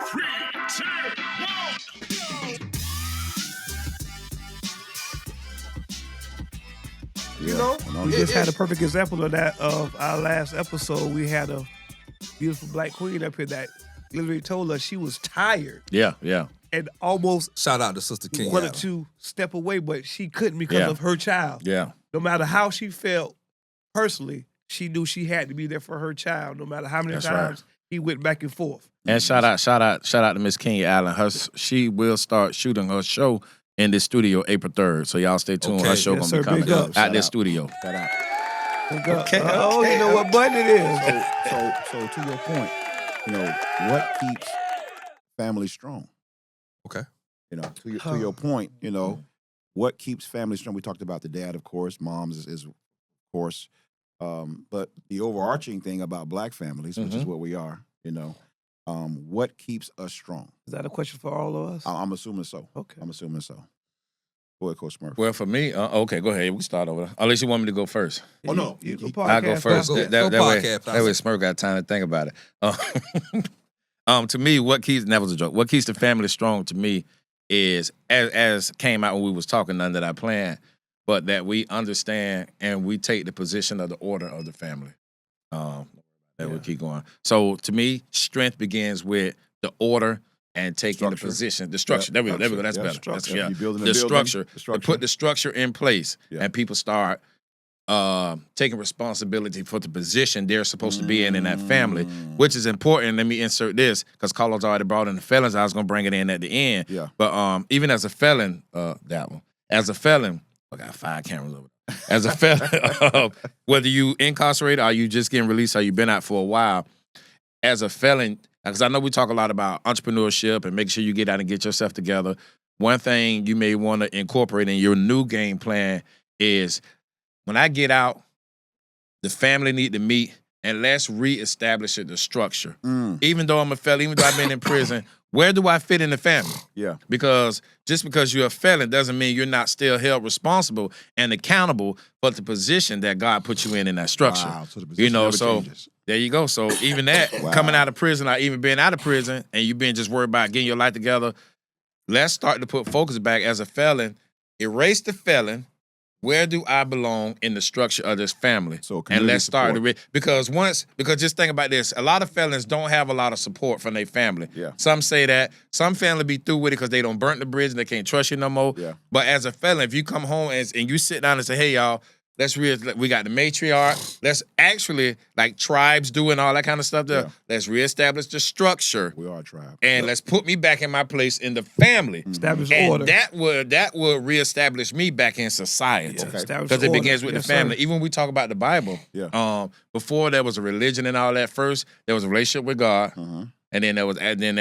3, 2, 1, You know, We just had a perfect example of that of our last episode. We had a beautiful black queen up here that literally told us she was tired Yeah. and almost shout out to Sister King. wanted to step away, but she couldn't because Yeah. of her child. Yeah. No matter how she felt personally, she knew she had to be there for her child, no matter how many That's times he went back and forth. And shout out to Miss Kenya Allen. She will start shooting her show in this studio April 3rd. So y'all stay tuned. Okay. Her show Yes, gonna be sir. coming Big up. out Shout this out. studio. Shout out. Okay, Oh, you know what button it is. So to your point, what keeps family strong? Okay. To your point, what keeps family strong? We talked about the dad, of course. Moms is of course. But the overarching thing about black families, which is what we are, what keeps us strong? Is that a question for all of us? I'm assuming so. Okay. I'm assuming so. Go ahead, Coach Smurf. Well, for me, okay, go ahead. We can start over there. Unless you want me to go first. Oh, no. You can I'll go podcast first. Go That way, podcast, that way Smurf got time to think about it. To me, what keeps, and that was a joke, what keeps the family strong to me is, as came out when we was talking, none that I planned, but that we understand and we take the position of the order of the family. That we keep going. So to me, strength begins with the order and taking Structure. the position, the structure. There we go. That's better. Structure. That's, You building the building, structure. the structure. To put the structure in place, Yeah. and people start taking responsibility for the position they're supposed to be in that family, which is important. Let me insert this because Carlos already brought in the felons. I was going to bring it in at the end. Yeah. But even as a felon, that one, as a felon, I got 5 cameras over there. As a felon, whether you incarcerated or you just getting released or you've been out for a while, as a felon, because I know we talk a lot about entrepreneurship and making sure you get out and get yourself together. One thing you may want to incorporate in your new game plan is when I get out, the family need to meet and let's reestablish the structure. Even though I'm a felon, even though I've been in prison, where do I fit in the family? Yeah. Because just because you're a felon doesn't mean you're not still held responsible and accountable for the position that God put you in that structure. Wow. So the position never changes. There you go. So even that, coming out of prison or even being out of prison and you being just worried about getting your life together, let's start to put focus back as a felon. Erase the felon. Where do I belong in the structure of this family? So and let's start support. because just think about this. A lot of felons don't have a lot of support from their family. Yeah. Some say that. Some family be through with it because they don't burn the bridge and they can't trust you no more. Yeah. But as a felon, if you come home and you sit down and say, hey, y'all, we got the matriarch. Let's actually, like tribes do and all that kind of stuff there. Yeah. Let's reestablish the structure. We are a tribe. And let's put me back in my place in the family. Establish And order. that would reestablish me back in society. Okay. Establish Because it order. begins with Yes, the family. sir. Even when we talk about the Bible, before there was a religion and all that, first there was a relationship with God, and then there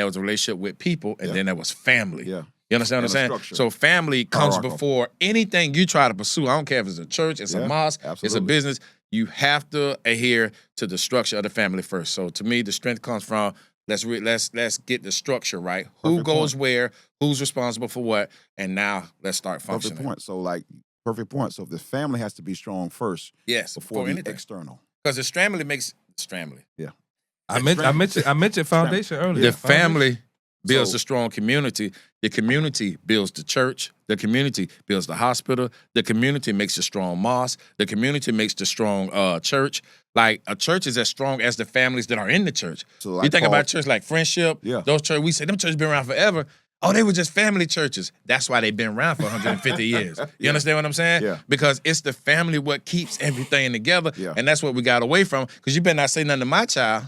was a relationship with people, and then there was family. Yeah. You understand what I'm And a saying? structure. So family comes Hierarchical. before anything you try to pursue. I don't care if it's a church, it's a Yeah, mosque, it's a absolutely. business. You have to adhere to the structure of the family first. So to me, the strength comes from let's get the structure right. Who Perfect goes point. where? Who's responsible for what? And now let's start Perfect functioning. point. So perfect point. So the family has to be strong first Yes, before the anything. external. Because the family makes family. Yeah. I mentioned foundation earlier. The family builds So- a strong community. The community builds the church. The community builds the hospital. The community makes a strong mosque. The community makes the strong church. Like a church is as strong as the families that are in the church. So like you think Paul- about church like Friendship. Yeah. Those churches, we say them churches been around forever. Oh, they were just family churches. That's why they've been around for 150 years. You understand what I'm saying? Yeah. Because it's the family what keeps everything together. Yeah. And that's what we got away from. Because you better not say nothing to my child.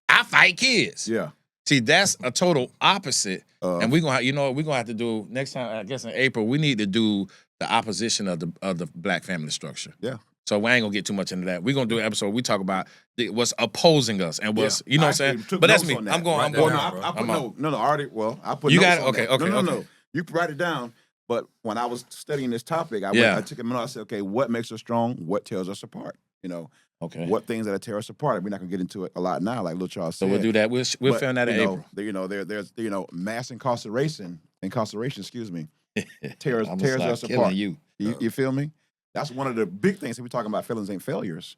I fight kids. Yeah. See, that's a total opposite. And we're gonna have to do next time, I guess in April, we need to do the opposition of the black family structure. Yeah. So we ain't gonna get too much into that. We're gonna do an episode. We talk about what's opposing us and what's you know what I'm saying. But that's me. I'm going. I'm Well, going. I put I'm out. no. I already. Well, I put. You notes got it? on Okay, that. okay, No. okay. You write it down. But when I was studying this topic, I took a minute. I said, okay, what makes us strong? What tears us apart? Okay. What things that tear us apart? We're not gonna get into it a lot now, like Lil Charles said. So we'll do that. We'll But, film that in April. There's mass incarceration. Excuse me, tears I'm gonna start us killing apart. you. You feel me? That's one of the big things that we're talking about. Felons ain't failures.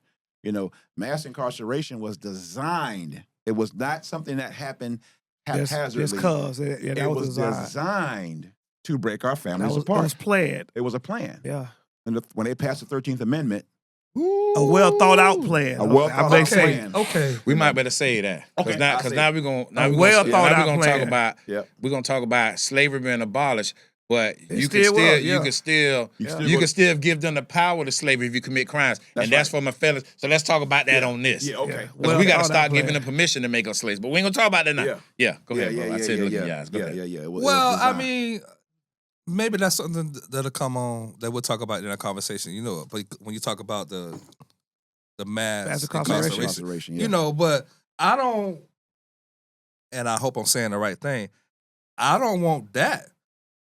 Mass incarceration was designed. It was not something that happened haphazardly. Just cause. Yeah, that it was designed. designed to break our That families was, apart. it was planned. It was a plan. Yeah. And when they passed the 13th Amendment, A well thought out plan. A well-thought I may out say. plan. Okay. We might better say that because Okay, I'll because say now it. we're gonna well-thought-out talk plan. about Yep. we're gonna talk about slavery being abolished, but It you can still still was, yeah. you can still You you can still give them the power to slavery if you commit crimes, That's and that's right. for my fellas. So let's talk about that on this. Yeah, okay. Yeah. Because we got to Well-thought-out start giving plan. them permission to make us slaves, but we ain't gonna talk about that now. Yeah. Yeah, go ahead, bro. I said look yeah. in your eyes. Go yeah, ahead. yeah, yeah. It was Well, I designed. mean, maybe that's something that'll come on that we'll talk about in our conversation. You know, but when you talk about the mass Mass incarceration. Incarceration, yeah. you know, but I don't, and I hope I'm saying the right thing. I don't want that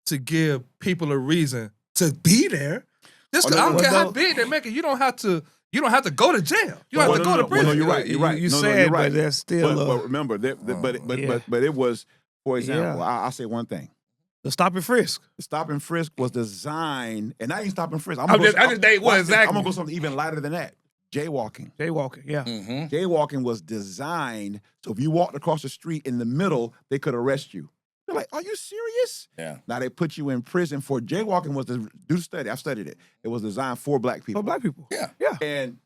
to give people a reason to be there. Just Oh, 'cause no, I don't no, care no. how big they make it. You don't have to go to jail. You don't Well, have to no, go to no, prison. well, no, you're right. You're right. You No, no, said, you're right. but there's still But remember, Yeah. but it was, for example, Yeah. I'll say one thing. the stop and frisk. The stop and frisk was designed, and I ain't stop and frisk. I just named what I'm exactly. gonna go something even lighter than that. Jaywalking. Jaywalking. Yeah. Mm-hmm. Jaywalking was designed so if you walked across the street in the middle, they could arrest you. You're like, are you serious? Yeah. Now they put you in prison for jaywalking. Was do the study? I studied it. It was designed for black people. For black people. Yeah. Yeah. And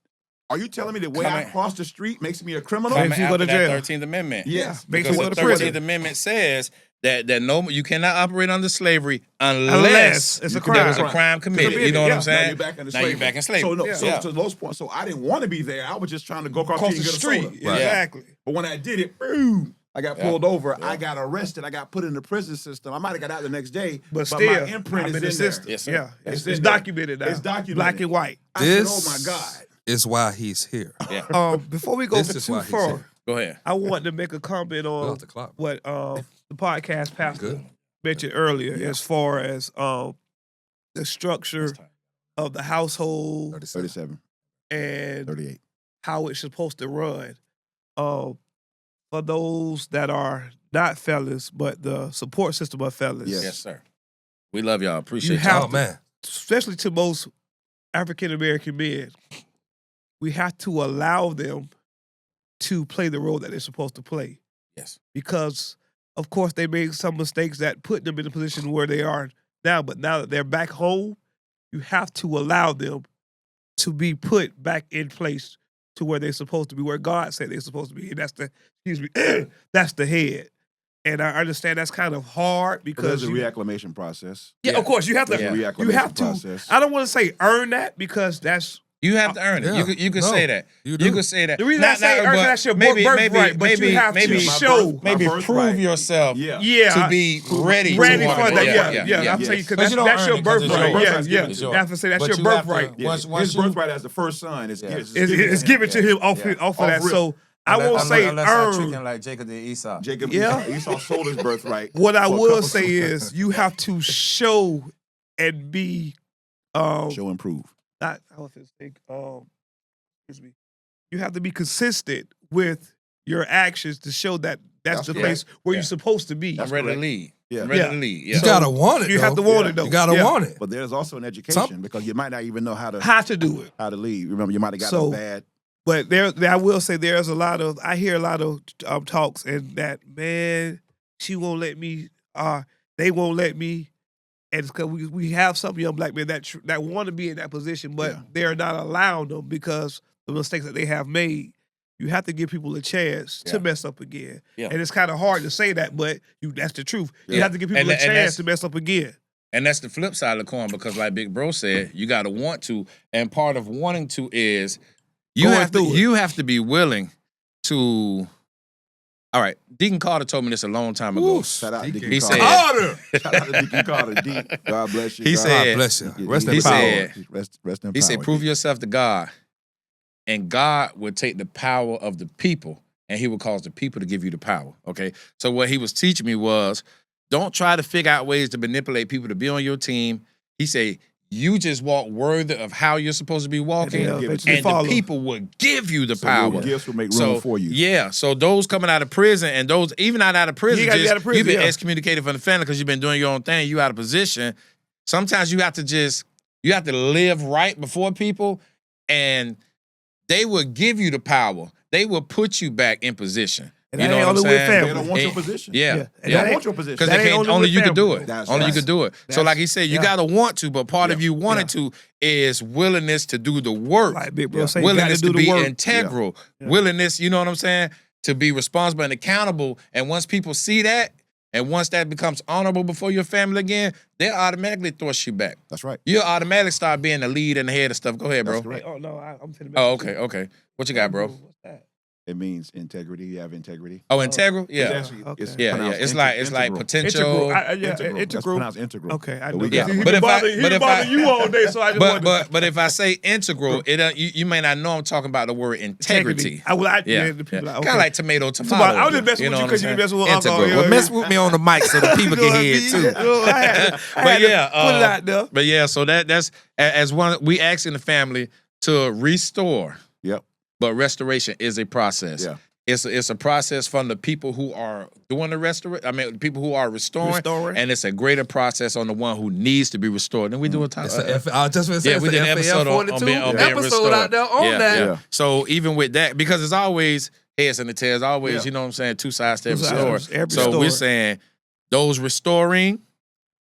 are you telling me the way I Coming- cross the street makes me a criminal? Coming- Coming you go after to that jail. 13th Amendment. Yes. Makes Because you go the to prison. 13th Amendment says that you cannot operate under slavery Unless unless it's a there was a crime. crime committed. You know what yeah. I'm Now saying? you're back in the Now you're slavery. back in slavery. So, no, Yeah. so Yeah. to those points, so I didn't want to be there. I was just trying to go across Across the the street and street. get a soda. Right. Exactly. But when I did it, boom, I got Yeah. pulled over. Yeah. I got arrested. I got put in the prison system. I might have got out the next day, But still, my imprint I'm is in the in system. there. Yes, sir. Yeah. It's It's in there. documented now. It's documented. Black and white. I This said, oh my God. is why he's here. Yeah. Before we go This is too why he's far, here. Go ahead. I want to make a comment Go on off the clock. what the podcast pastor Good. mentioned earlier Yeah. as far as the structure of the household 37, and 38. how it's supposed to run. For those that are not felons, but the support system of felons, Yes. Yes, sir. We love y'all. Appreciate You y'all. have Oh man. especially to most African American men, we have to allow them to play the role that they're supposed to play. Yes. Because, of course, they made some mistakes that put them in the position where they are now. But now that they're back home, you have to allow them to be put back in place to where they're supposed to be, where God said they're supposed to be. And that's that's the head. And I understand that's kind of hard Because because there's a reacclimation process. of course, you have to. There's a Yeah. reacclimation You have to. process. I don't want to say earn that because that's You have to earn it. Yeah. You could No, say that. you You do. could say that. the reason I say earn but that's your maybe, birthright, maybe, but maybe, you have maybe, to my show. birth- maybe birthright. prove yourself Yeah. Yeah, to be ready. ready to for want that. it. Yeah. I'm saying yes. because But you don't that's earn your it 'cause it's birthright. yours. Yeah, It's yeah. yours. You have to say that's But your you have to- birthright. Yeah. Once His you- birthright as the first son is Yeah. it's It's given to him off of Off that. rip. So I won't say unless I trick earn. him like Jacob did Esau. Jacob Yeah. Esau sold his birthright. What I for a will couple- say is you have to show and be show and prove. not how was this thing? Excuse me. You have to be consistent with your actions to show that that's the That's place where Yeah. you're supposed to be. I'm ready to lead. Yeah. I'm ready Yeah. to lead. You Yeah. gotta want it. You have to though. want Yeah. it though. You gotta Yeah. want it. But there's also an education because you might not even know how to How to do it. lead. Remember, you might have got So- a bad. But I will say there's a lot of I hear a lot of talks and that man she won't let me they won't let me and it's because we have some young black men that want to be in that position but Yeah. they're not allowing them because the mistakes that they have made. You have to give people a chance Yeah. to mess up again, Yeah. and it's kind of hard to say that, but that's the truth. You Yeah. have to give people And a that- and chance that's- to mess up again. And that's the flip side of the coin because, like Big Bro said, you got to want to, and part of wanting to is Going through it. you have to be willing to. All right, Deacon Carter told me this a long time ago. Shout out to Deacon Deacon He Carter. said- Shout out to Deacon Carter. Deacon. God bless you. He God said- God bless you. Rest He in power. said- Rest in He power. said, "Prove yourself to God, and God will take the power of the people, and He will cause the people to give you the power." Okay, so what he was teaching me was, don't try to figure out ways to manipulate people to be on your team. He said, you just walk worthy of how you're supposed to be walking, And they'll and eventually follow. the people will give you the So power. your gifts will make room for you. Yeah, so those coming out of prison and those even not out of prison, You gotta get out of prison, you've been yeah. excommunicated from the family because you've been doing your own thing. You out of position. Sometimes you have to live right before people, and they will give you the power. They will put you back in position. And You that know ain't what I'm only with saying? They family. don't want your And- position. Yeah. And They that don't ain't- want your position. Because That they ain't can't, only only with you could do family. it. That's Only you right. could do it. So That's- like he said, you yeah. gotta want to, but part of Yeah. you wanted to is willingness to do the work. Like Big Bro Yeah. say, you gotta Willingness do to the be work. integral. Yeah. Willingness, you know what I'm saying? To be responsible and accountable. And once people see that, and once that becomes honorable before your family again, they'll automatically thrust you back. That's right. You'll automatically start being the lead and the head of stuff. Go ahead, bro. That's correct. Hey, oh no, I'm finna. Oh, okay. What you got, bro? What's that? It means integrity. You have integrity. Oh, integral? It's Yeah. actually- Okay. it's Yeah. pronounced It's like integral. potential. Integral. Yeah, Integral. That's integral. pronounced integral. Okay, I So know. we that. got- He But if I- bother, he but if bother I- you all day, so I just wanted to- But if I say integral, it you may not know I'm talking about the word integrity. I yeah, Yeah, the people like, kind of like tomato. I was just messing with you because you messing with Uncle. Integral. Yeah, Mess with me on the mic so the people can hear it too. But yeah, put it out there. But yeah, so that's as one we asking the family to restore. Yep. But restoration is a process. Yeah. It's a process from the people who are doing the restoration. I mean, the people who are restoring, and it's a greater process on the one who needs to be restored. And we do a time. I was just gonna say, Yeah, we did an episode on 42 being episode restored. out there on that. Yeah. So even with that, because it's always heads and the tails, always, Yeah. you know what I'm saying, two sides to Two every sides, story. every So story. we're saying those restoring,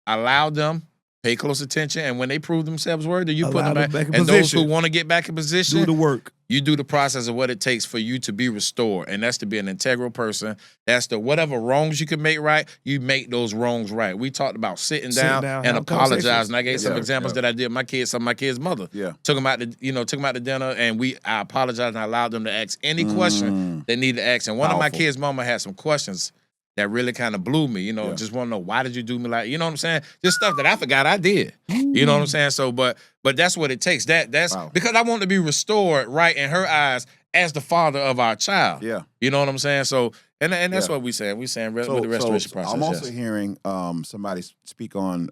allow them, pay close attention, and when they prove themselves worthy, you put Allow them them back. back in And those who position. want to get back in position, Do the work. you do the process of what it takes for you to be restored. And that's to be an integral person. That's the whatever wrongs you can make right, you make those wrongs right. We talked about sitting down, and having conversations. apologizing. I gave some Yeah, examples yeah. that I did with my kids, some of my kids' mother. Yeah. Took them out to dinner, and I apologized and I allowed them to ask any question they needed to ask. And one of my Powerful. kids' mama had some questions that really kind of blew me. Yeah. Just want to know, why did you do me like, you know what I'm saying? Just stuff that I forgot I did. You know what I'm saying? So, but that's what it takes. That's Wow. because I want to be restored right in her eyes as the father of our child. Yeah. You know what I'm saying? So, and that's Yeah. what we saying. We saying with the restoration process. I'm also yes. hearing somebody speak on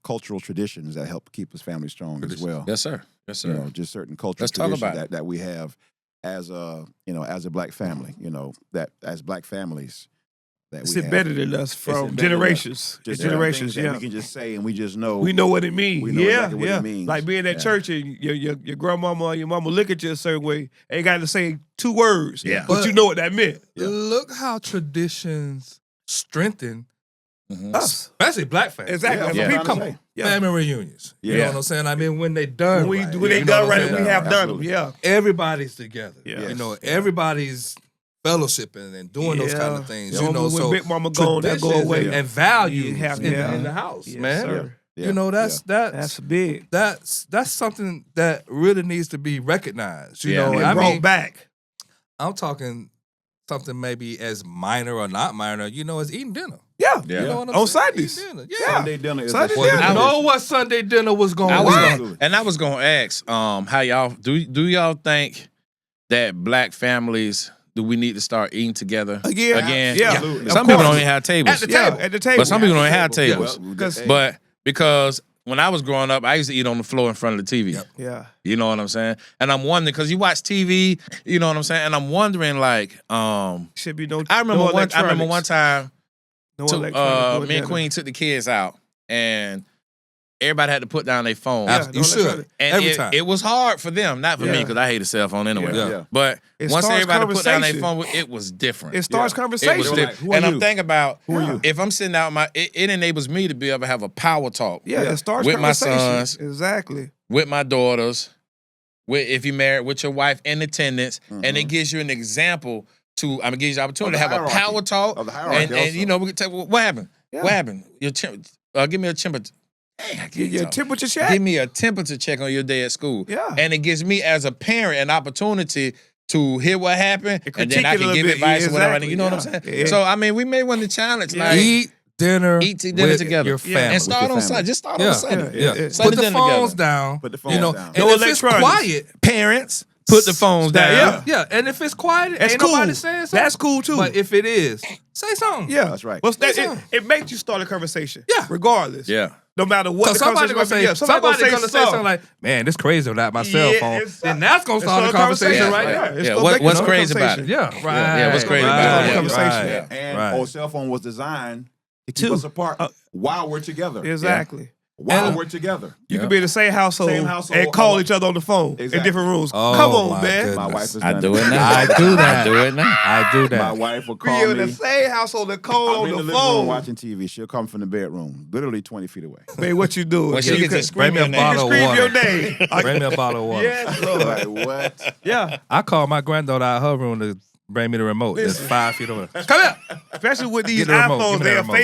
cultural traditions that help keep his family strong as well. Yes, sir. Yes, sir. You know, just certain cultural Let's talk traditions about it. that we have as a black family. You know, that as black families that It's we have. embedded in us from embedded in us. generations. Just generations, things that yeah. we can just say and we just know. We know what it means. We know Yeah, exactly what it yeah. means. Like being at Yeah. church and your grandmama or your mama look at you a certain way. Ain't got to say 2 words. Yeah. But you know what that meant. Yeah. Look how traditions strengthen, Mhm. Us. especially black families. Exactly. Yeah, That's yeah. what I'm people trying come to on. say. Yeah. Family reunions. You Yeah. know what I'm saying? I mean, when they done When right. they you know done what right, I'm we saying? have done them. Absolutely. Yeah. Everybody's together. Yes. You know, everybody's fellowshipping and doing those kind of things. You know, when so Big Mama gone, that go traditions away. and values Yeah, in the house, Yes, man. sir. Yeah. You know, that's That's big. that's something that really needs to be recognized. You Yeah. know, And I brought mean, back. I'm talking something maybe as minor or not minor. You know, as eating dinner. Yeah. Yeah. You know what I'm On saying? Sundays. Eating dinner. Yeah. Yeah. Sunday dinner is Sunday a- dinner. I know what Sunday dinner was going I to was be. gonna, Absolutely. and I was gonna ask, how y'all do y'all think that black families, do we need to start eating together Again. Yeah. Absolutely. Some Of people course. don't even have tables. At the Yeah, table. at the table. But some people don't even have Yeah, tables. well, Because- hey, But because when I was growing up, I used to eat on the floor in front of the TV. Yep. Yeah. You know what I'm saying? And I'm wondering, because you watch TV, you know what I'm saying? And I'm wondering, like, Should be no. I remember no one time No me electronics, and Queen took the kids out, and everybody had to put down their phone. Yeah, You no should. electronics. And Every it, time. it was hard for them, not for me, Yeah. because I hate a cell phone anyway. Yeah. Yeah. But It once starts everybody put down their conversation. phone, it was different. It starts Yeah. conversation. It was They were different. like, who are And I'm you? thinking about Who are you? if I'm sitting out it enables me to be able to have a power talk Yeah, it starts with my conversation. sons, Exactly. with my daughters, if you're married, with your wife in attendance, and it gives you an example to, gives you the opportunity to Of the have a hierarchy. power talk. Of the hierarchy and also. you know, we can tell what happened. Yeah. What happened? Give me a temperature. Dang, I Get can't your talk. temperature check. Give me a temperature check on your day at school. Yeah. And it gives me as a parent an opportunity to hear what happened, And and then I critique it a can little give bit. advice Yeah, or whatever. exactly. You know what I'm Yeah. saying? Yeah. So we may want to challenge like Eat dinner. Eat dinner with together. your Yeah. family. and start your on family. Sunday. Just start Yeah. on Sunday. Yeah. Yeah. Sunday Put the dinner phones together. down. Put the phones You know, down. and No if it's electronics. quiet, Parents, put the phones down. Yeah. yeah. And if it's quiet, That's ain't cool. nobody saying something. That's cool too. But if it is, say something. yeah, That's right. Well, Listen. it makes you start a conversation. Yeah. regardless. Yeah. No matter what So the somebody conversation gonna might be. say, Yeah, somebody gonna gonna say something like, "Man, this crazy without my cell Yeah, phone." it's- Then that's gonna It's start a conversation right yeah. there. It's Yeah, gonna what- make what's it a crazy about conversation. Yeah, right. Yeah, what's crazy right, about it? Yeah. Conversation. right, And right. our cell phone was designed to keep Two. us apart while we're together. Exactly. while And- we're together. You could be in the same household, and call each other on the phone in Exactly. different rooms. Oh, Come on, my man. goodness. My wife has I done do it. it now. I do that. I do it now. I do My that. wife will Be call in the me. same household and call I'm on in the the living room phone. watching TV. She'll come from the bedroom, literally 20 feet away. Man, what you doing? Well, she you can just Bring scream me your a name. bottle of scream water. your name. Bring me a bottle of water. Yes, Lord. Like, what? Yeah, I called my granddaughter out of her room to bring me the remote. That's Listen. 5 feet over. Come here. especially with these Get the remote. iPhones, Give me they the are remote.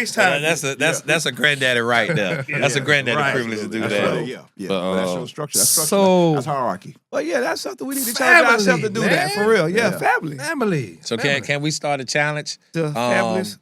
FaceTime. That's a granddaddy right there. That's a granddaddy Right. privilege to do That's that. right, yeah. But, That's your structure. That's structure. so- That's hierarchy. But yeah, that's something we need to challenge ourselves to do Family, that for man. real. Yeah, Yeah. family. Family. So Family. can we start a challenge? The families,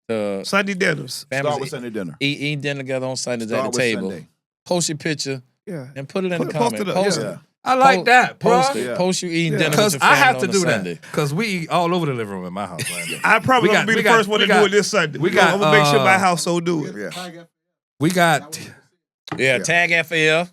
The Sunday dinners. Start with families Sunday dinner. eat dinner together on Sundays Start at with the table. Sunday. Post your picture Yeah. and put it in the Post comment. it up, Post yeah. it. I like that, bro. Post it. Yeah. Post you eating Yeah. dinner with Because your I family have on to a do Sunday. that. Because we eat all over the living room in my house. Man. I probably We gonna got- be we the got- first one we to got- do it this Sunday. we got, I'm gonna make sure my household do it. Yeah. We got Yeah, Yeah. tag FAF.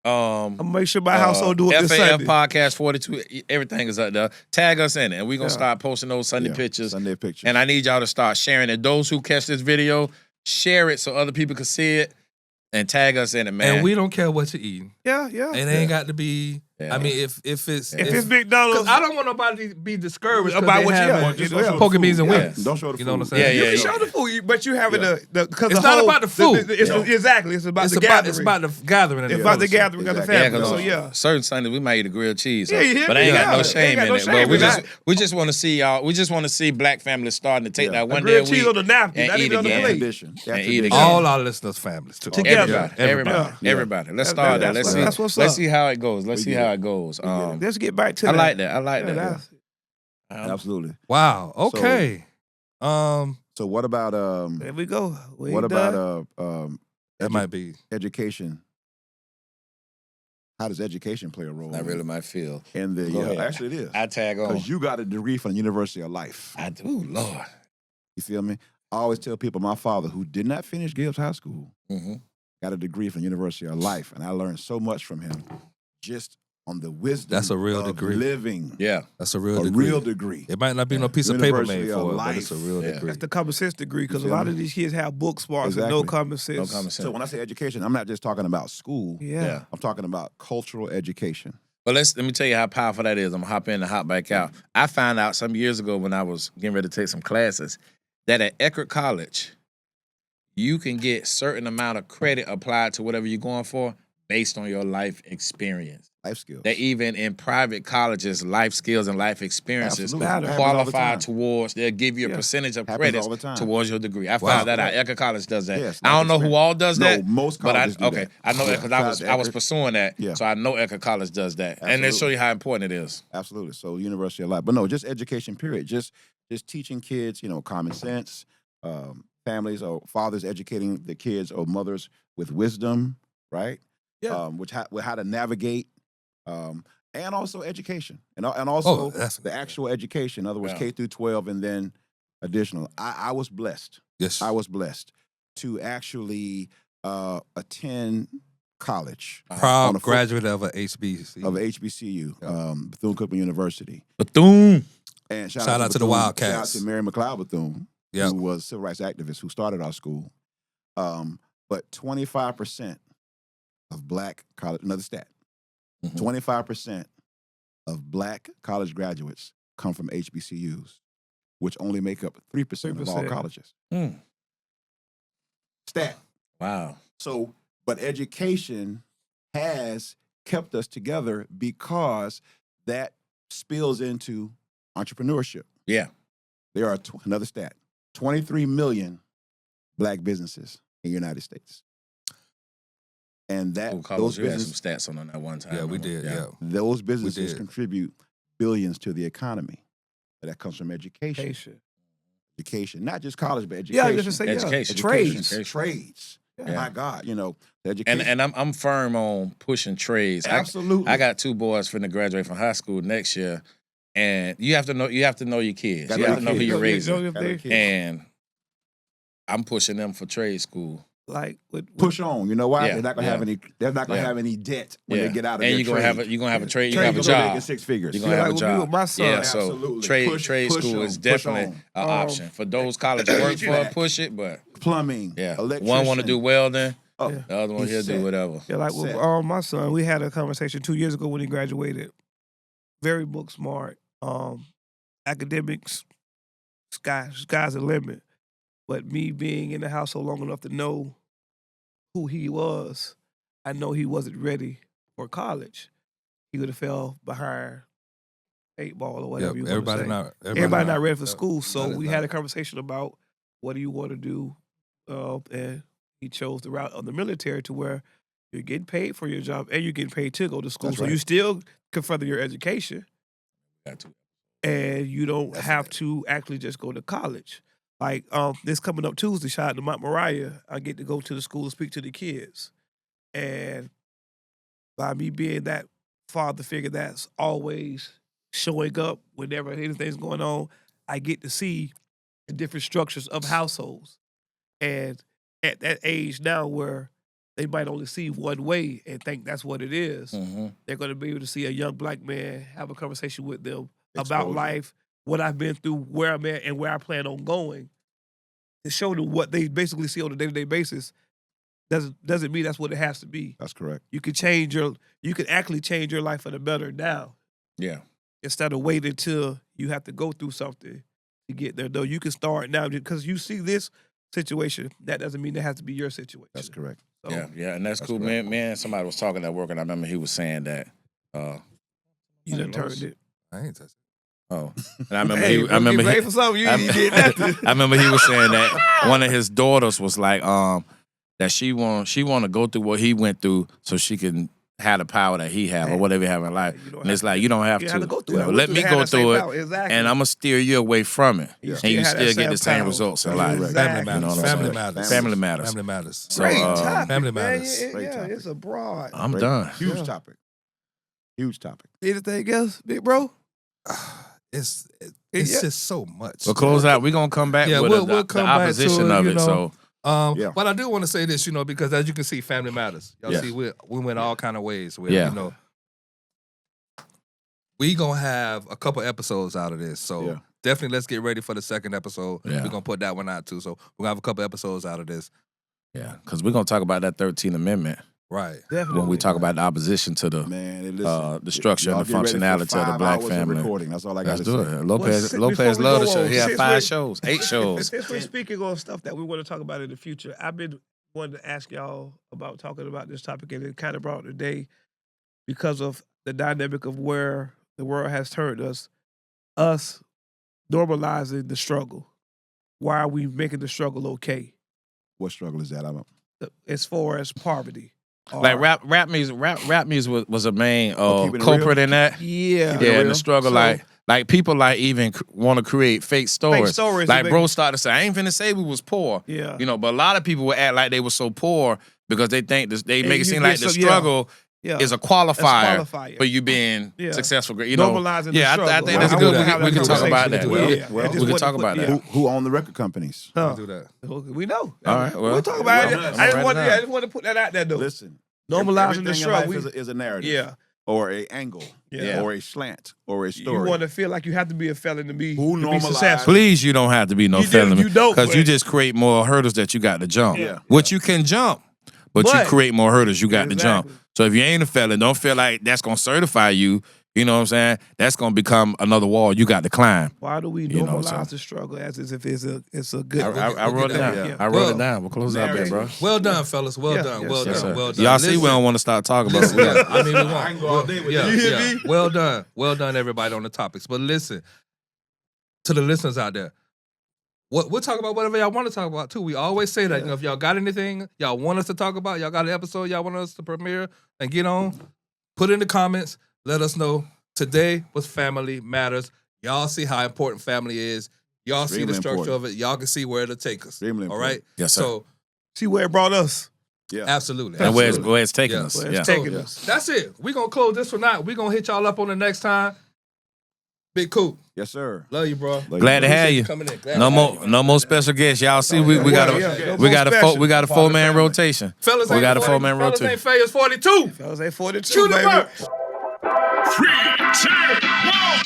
I'm gonna make sure my household do it this FAF Sunday. Podcast 42. Everything is up there. Tag us in it, and we're gonna Yeah. start posting those Sunday Yeah. pictures. Sunday pictures. And I need y'all to start sharing it. Those who catch this video, share it so other people can see it, and tag us in it, man. and we don't care what you're eating. Yeah, yeah. It ain't got to be. Yeah. I mean, if it's If it's McDonald's, because I don't want nobody to be discouraged About about what what you you got. have. Just don't show the Poker food. beans and Yeah. wings. Don't show the food. You know what I'm Yeah, saying? you yeah, can yeah. show the food, but you having Yeah. because It's not about the food. Exactly, it's about It's the about gathering. it's about the gathering. It's and about the fellowship. gathering of the Exactly. Yeah, family. So 'cause yeah. certain Sundays we might eat a grilled cheese. Yeah, you hear but me? I ain't got Yeah. no Ain't shame got in no it. shame But we in just that. we just want to see y'all. We just want to see black families starting to take Yeah. that A one A day a grilled cheese week. on the napkin, and not eat even on the again. That plate. tradition. That And eat tradition. again. All our listeners, families too. Together. Everybody. Yeah. Everybody. Let's That's- start that. that's Let's what- see. that's what's Let's up. see how it goes. Let's We see get how it. it goes. get it. Let's get back to I that. like that. I like Yeah, that. that's- Absolutely. Wow. Okay. So what about There we go. We what ain't about done. That might be. education? How does education play a role? I really might feel. in the Go ahead. actually it is I tag on. because you got a degree from the University of Life. I do. Ooh, Lord. You feel me? I always tell people my father, who did not finish Gibbs High School, Mm-hmm. got a degree from the University of Life, and I learned so much from him, just on the wisdom. That's a real of degree. Living. Yeah. That's a real A degree. real degree. It might not be no piece of University paper made of for it, but it's a life. real Yeah. degree. That's the common sense degree because a You feel lot me? of these kids have book smarts and no Exactly. common sense. No common sense. So when I say education, I'm not just talking about school. Yeah. Yeah. I'm talking about cultural education. But let me tell you how powerful that is. I'm gonna hop in and hop back out. I found out some years ago when I was getting ready to take some classes that at Eckerd College, you can get certain amount of credit applied to whatever you're going for based on your life experience. Life skills. That even in private colleges, life skills and life experiences Absolutely. Happens all the qualify time. towards, they'll give you a Yeah. percentage of Happens credits all the time. towards your degree. I Wow. found that out. Eckerd College does that. Yes, I don't know life who all does No, that. most But colleges do okay, that. I know that because Shout out I was to Eckerd. pursuing that, Yeah. so I know Eckerd College does that, and they show Absolutely. you how important it is. Absolutely. So University of Life, but no, just education. Period. Just teaching kids, common sense. Families or fathers educating the kids or mothers with wisdom, right? Yeah. With how to navigate, and also education, and also that's the actual education. In other words, Yeah. K through 12, and then additional. I was blessed. Yes. I was blessed to actually attend college on a Proud full- graduate of a HBC. of HBCU, Yeah. Bethune-Cookman University. Bethune. And Shout out to the Bethune. Wildcats. Shout out to Mary McLeod Bethune, Yep. who was a civil rights activist who started our school. But 25% of black college, another stat, Mhm. 25% of black college graduates come from HBCUs, which only make up 3% of all 3%. colleges. Mm. Stat. Wow. So, but education has kept us together because that spills into entrepreneurship. Yeah. There are another stat: 23 million black businesses in the United States, and that Ooh, Carlos, those you had some businesses, stats on that one time. Yeah, we did. Yeah. those businesses did. contribute billions to the economy. That comes from education. Education. Education, not just college, but Yeah, education. I just say Education. yeah. Trades. Education. Trades. Yeah. My God, the education. And I'm firm on pushing trades. absolutely. I got two boys finna graduate from high school next year, and you have to know your kids. Gotta You have know to know who kids. you're Know raising. if Gotta they- kids. And I'm pushing them for trade school. Like with Push on. You know why? Yeah, They're not gonna yeah. have any. They're not gonna Yeah. have any debt when Yeah. they get out of And their you're gonna trade. have a trade. You Trade have a is gonna make job. it 6 figures. You're gonna have a like with me job. with my son. Yeah, so Absolutely. trade Push school on, is push definitely on. an option for those college work for HVAC. push it, but Plumbing. yeah, Electrician. one want to do welding, Oh, Yeah. The other one, He's he'll do set. whatever. Yeah, like with Set. my son, we had a conversation 2 years ago when he graduated. Very book smart. Academics, sky's the limit. But me being in the household long enough to know who he was, I know he wasn't ready for college. He would have fell behind 8 ball or whatever you want to say. Everybody not ready for school. So we had a conversation about what do you want to do, and he chose the route of the military to where you're getting paid for your job and you're getting paid to go to school. That's so right. you still can further your education, Got to. and you don't have to actually just go to college. Like this coming up Tuesday, shout out to Mount Moriah, I get to go to the school and speak to the kids. And by me being that father figure that's always showing up whenever anything's going on, I get to see the different structures of households. And at that age now where they might only see one way and think that's what it is, they're going to be able to see a young black man, have a conversation with them about Exposure. life, what I've been through, where I'm at, and where I plan on going. To show them what they basically see on a day-to-day basis doesn't mean that's what it has to be. That's correct. You can actually change your life for the better now. Yeah. Instead of waiting till you have to go through something to get there. Though you can start now because you see this situation. That doesn't mean it has to be your situation. That's correct. So, Yeah, and that's cool. correct. Man, somebody was talking at work, and I remember he was saying that. you done turned it. I ain't touching. Oh, and I remember Hey, I remember get ready for something. You did nothing. I remember he was saying that one of his daughters was like, that she want to go through what he went through so she can have the power that he have or whatever he have in life. You don't And have it's like you don't have You to. have to go through You it. know, let me go through it, Exactly. and I'm gonna steer you away from it, You and still you have still that get the same same power. results in That's life. correct. Exactly. Family matters. You know what I'm Family saying? matters. Family matters. Family matters. So, Great topic, family man. matters. Great Yeah, topic. it's a broad. I'm Great. done. Huge Yeah. topic. Huge topic. Anything else, big bro? It's Yeah. just so much. We'll close out. We're gonna come back Yeah, with we'll the come back to opposition it, of you it. know. So Yeah. But I do want to say this, because as you can see, family matters. Y'all Yeah. see, we went all kind of ways. Where, Yeah. we gonna have a couple episodes out of this. So Yeah. definitely let's get ready for the second episode. Yeah. We're gonna put that one out too. So we're gonna have a couple episodes out of this. yeah, because we're gonna talk about that 13th Amendment Right. Definitely. when we talk about the opposition to the. Man, hey, listen, the structure and y'all the get ready for functionality of the 5 black hours of family. recording. That's all I got Let's to do say. it. Lopez before we loved the go show. on, He had since 5 we- shows, 8 shows. Since we're speaking on stuff that we want to talk about in the future, I've been wanting to ask y'all about talking about this topic, and it kind of brought today because of the dynamic of where the world has turned us normalizing the struggle. Why are we making the struggle okay? What struggle is that? I don't. As far as poverty. Like or- rap music was a main keeping it culprit real? in that. Yeah. Keeping it Yeah, and real? the struggle, So- like people like even want to create fake stories. stories Like to bro make- started to say, I ain't finna say we was poor. Yeah. But a lot of people would act like they were so poor because they think this, they And make it you seem get like the some- yeah. struggle Yeah. is a qualifier, qualifier. for you being Yeah. successful. Normalizing the yeah, I struggle. think that's I good. wanna have We that can talk about conversation. that. We Yeah. Well, I just we can wanted talk to about put- that. Who own the record companies? Huh. Do that. We know. All right, well, we'll talk about it. well, I just write wanted, it I down. just wanted to put that out there, though. Listen, Normalizing the everything in life struggle. is a narrative. Yeah. Or a angle. Yeah. Or a slant. Or a You story. want to feel like you have to be a felon to be, Who to be normalized- successful. Please, you don't have to be no You do- felon. you don't, Because you but- just create more hurdles that you got to jump. Yeah. Which you can jump, but you But- create more hurdles you got to jump. Exactly. So if you ain't a felon, don't feel like that's going to certify you. You know what I'm saying? That's going to become another wall you got to climb. Why do we You know, normalize so- the struggle as if it's a good I wrote it down. Yeah. I wrote it down. We'll close out there, bro. Well done, fellas. Well Yeah, done. yes, Well sir. done. Sir. Well done. Y'all see, we Listen. don't want to start talking about Listen, it. yeah, I mean, we I won't. can go all day with yeah, you. hear yeah. me? Well done. Well done, everybody on the topics. But listen, to the listeners out there, we'll talk about whatever y'all want to talk about too. We always say that. If y'all got anything y'all want us to talk about, y'all got an episode y'all want us to premiere and get on, put it in the comments. Let us know. Today was Family Matters. Y'all see how important family is. Y'all see the Extremely structure important. of it. Y'all can see where it'll take us. Extremely All right? Yes, sir. So, See where it brought us. Yeah. absolutely. And where absolutely. it's taking Yeah. us. Where it's Yeah. taking Yeah. us. That's it. We're going to close this one out. We're going to hit y'all up on the next time. Big Coop. Yes, sir. Love you, bro. Glad to have you. Coming in. Glad No to have you. more, no more special guests. Y'all see, we got Yeah, a, no we more got a, special. we got a 4-man rotation. Fellas We ain't got a 40 4-man fellas rotation. ain't fair. It's 42. Fellas, they 42, Shoot the baby. bird. 3, 2, 1.